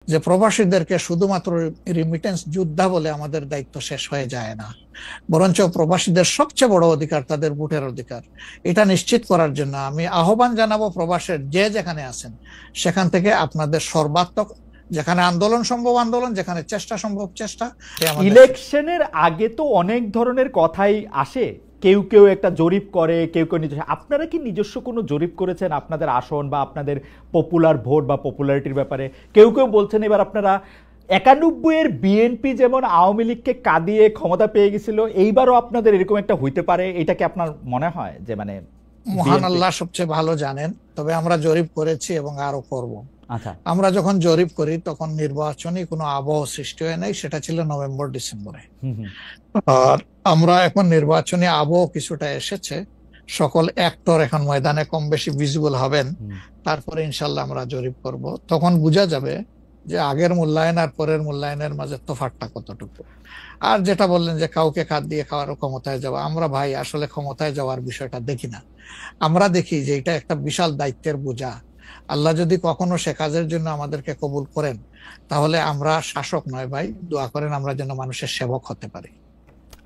যে প্রবাসীদেরকে শুধুমাত্র রিমিটেন্স যোদ্ধা বলে আমাদের দায়িত্ব শেষ হয়ে যায় না, বরঞ্চ প্রবাসীদের সবচেয়ে বড় অধিকার তাদের ভোটের অধিকার। এটা নিশ্চিত করার জন্য আমি আহ্বান জানাবো প্রবাসের যে যেখানে আছেন সেখান থেকে আপনাদের সর্বাত্মক, যেখানে আন্দোলন সম্ভব আন্দোলন, যেখানে চেষ্টা সম্ভব চেষ্টা। ইলেকশনের আগে তো অনেক ধরনের কথাই আসে, কেউ কেউ একটা জরিপ করে, কেউ কেউ নিজস্ব। আপনারা কি নিজস্ব কোনো জরিপ করেছেন আপনাদের আসন বা আপনাদের পপুলার ভোট বা পপুলারিটির ব্যাপারে? কেউ কেউ বলছেন এবার আপনারা 91-এর বিএনপি যেমন আওয়ামী লীগকে কাঁদিয়ে ক্ষমতা পেয়ে গেছিল, এইবারও আপনাদের এরকম একটা হইতে পারে, এটা কি আপনার মনে হয় যে মানে মহান আল্লাহ সবচেয়ে ভালো জানেন, তবে আমরা জরিপ করেছি এবং আরো করব। আচ্ছা, আমরা যখন জরিপ করি তখন নির্বাচনী কোনো আবহ সৃষ্টি হয় নাই, সেটা ছিল নভেম্বর ডিসেম্বরে। আর আমরা এখন নির্বাচনী আবহ কিছুটা এসেছে, সকল অ্যাক্টর এখন ময়দানে কম বেশি ভিজিবল হবেন, তারপরে ইনশাল্লাহ আমরা জরিপ করব। তখন বোঝা যাবে যে আগের মূল্যায়ন আর পরের মূল্যায়নের মাঝে তফাৎটা কতটুকু। আর যেটা বললেন যে কাউকে খাদ দিয়ে খাওয়ার ক্ষমতায় যাওয়া, আমরা ভাই আসলে ক্ষমতায় যাওয়ার বিষয়টা দেখি না। আমরা দেখি যে এটা একটা বিশাল দায়িত্বের বোঝা। আল্লাহ যদি কখনো সে কাজের জন্য আমাদেরকে কবুল করেন, তাহলে আমরা শাসক নয় ভাই, দোয়া করেন আমরা যেন মানুষের সেবক হতে পারি।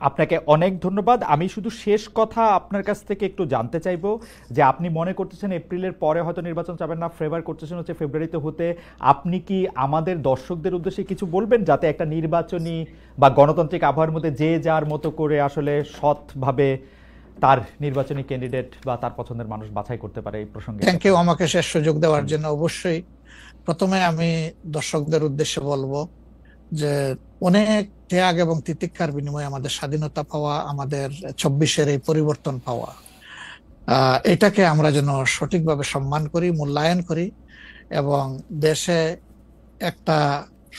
আপনাকে অনেক ধন্যবাদ। আমি শুধু শেষ কথা আপনার কাছ থেকে একটু জানতে চাইবো যে আপনি মনে করতেছেন এপ্রিলের পরে হয়তো নির্বাচন চাবেন না, ফেভার করতেছেন হচ্ছে ফেব্রুয়ারিতে হতে। আপনি কি আমাদের দর্শকদের উদ্দেশ্যে কিছু বলবেন যাতে একটা নির্বাচনী বা গণতান্ত্রিক আবহাওয়ার মধ্যে যে যার মতো করে আসলে সৎভাবে তার নির্বাচনী ক্যান্ডিডেট বা তার পছন্দের মানুষ বাছাই করতে পারে? এই প্রসঙ্গে থ্যাংক ইউ আমাকে শেষ সুযোগ দেওয়ার জন্য। অবশ্যই প্রথমে আমি দর্শকদের উদ্দেশ্যে বলবো যে অনেক ত্যাগ এবং তিতিক্ষার বিনিময়ে আমাদের স্বাধীনতা পাওয়া, আমাদের 24-এর এই পরিবর্তন পাওয়া, এটাকে আমরা যেন সঠিকভাবে সম্মান করি, মূল্যায়ন করি এবং দেশে একটা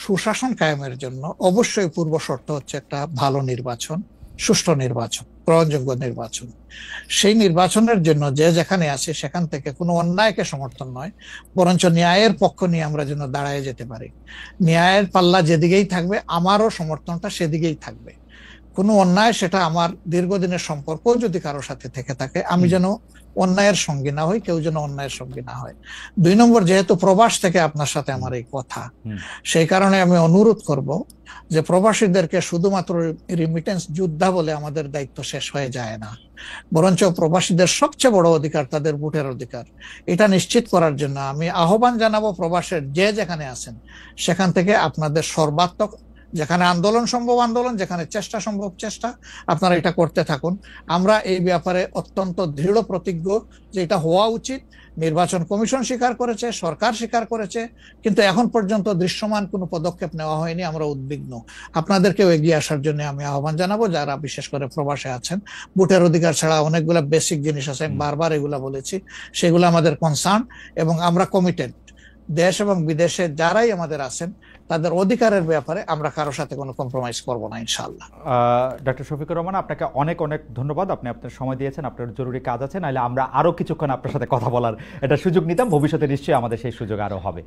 সুশাসন কায়েমের জন্য অবশ্যই পূর্ব শর্ত হচ্ছে একটা ভালো নির্বাচন, সুষ্ঠু নির্বাচন, গ্রহণযোগ্য নির্বাচন। সেই নির্বাচনের জন্য যে যেখানে আছে সেখান থেকে কোনো অন্যায়কে সমর্থন নয়, বরঞ্চ ন্যায়ের পক্ষ নিয়ে আমরা যেন দাঁড়ায় যেতে পারি। ন্যায়ের পাল্লা যেদিকেই থাকবে আমারও সমর্থনটা সেদিকেই থাকবে। কোনো অন্যায়, সেটা আমার দীর্ঘদিনের সম্পর্ক যদি কারোর সাথে থেকে থাকে, আমি যেন অন্যায়ের সঙ্গী না হই, কেউ যেন অন্যায়ের সঙ্গী না হয়। 2 নম্বর, যেহেতু প্রবাস থেকে আপনার সাথে আমার এই কথা, সেই কারণে আমি অনুরোধ করব যে প্রবাসীদেরকে শুধুমাত্র রিমিটেন্স যোদ্ধা বলে আমাদের দায়িত্ব শেষ হয়ে যায় না, বরঞ্চ প্রবাসীদের সবচেয়ে বড় অধিকার তাদের ভোটের অধিকার। এটা নিশ্চিত করার জন্য আমি আহ্বান জানাবো প্রবাসের যে যেখানে আছেন সেখান থেকে আপনাদের সর্বাত্মক, যেখানে আন্দোলন সম্ভব আন্দোলন, যেখানে চেষ্টা সম্ভব চেষ্টা, আপনারা এটা করতে থাকুন। আমরা এই ব্যাপারে অত্যন্ত দৃঢ় প্রতিজ্ঞ যে এটা হওয়া উচিত। নির্বাচন কমিশন স্বীকার করেছে, সরকার স্বীকার করেছে, কিন্তু এখন পর্যন্ত দৃশ্যমান কোনো পদক্ষেপ নেওয়া হয়নি। আমরা উদ্বিগ্ন। আপনাদেরকেও এগিয়ে আসার জন্য আমি আহ্বান জানাবো, যারা বিশেষ করে প্রবাসে আছেন। ভোটের অধিকার ছাড়া অনেকগুলো বেসিক জিনিস আছে, আমি বারবার এগুলা বলেছি, সেগুলো আমাদের কনসার্ন এবং আমরা কমিটেড। দেশ এবং বিদেশে যারাই আমাদের আছেন তাদের অধিকারের ব্যাপারে আমরা কারোর সাথে কোনো কম্প্রোমাইজ করব না ইনশাআল্লাহ। ডক্টর শফিকুর রহমান, আপনাকে অনেক অনেক ধন্যবাদ। আপনি আপনার সময় দিয়েছেন, আপনার জরুরি কাজ আছে, নাহলে আমরা আরো কিছুক্ষণ আপনার সাথে কথা বলার একটা সুযোগ নিতাম। ভবিষ্যতে নিশ্চয়ই আমাদের সেই সুযোগ আরো হবে।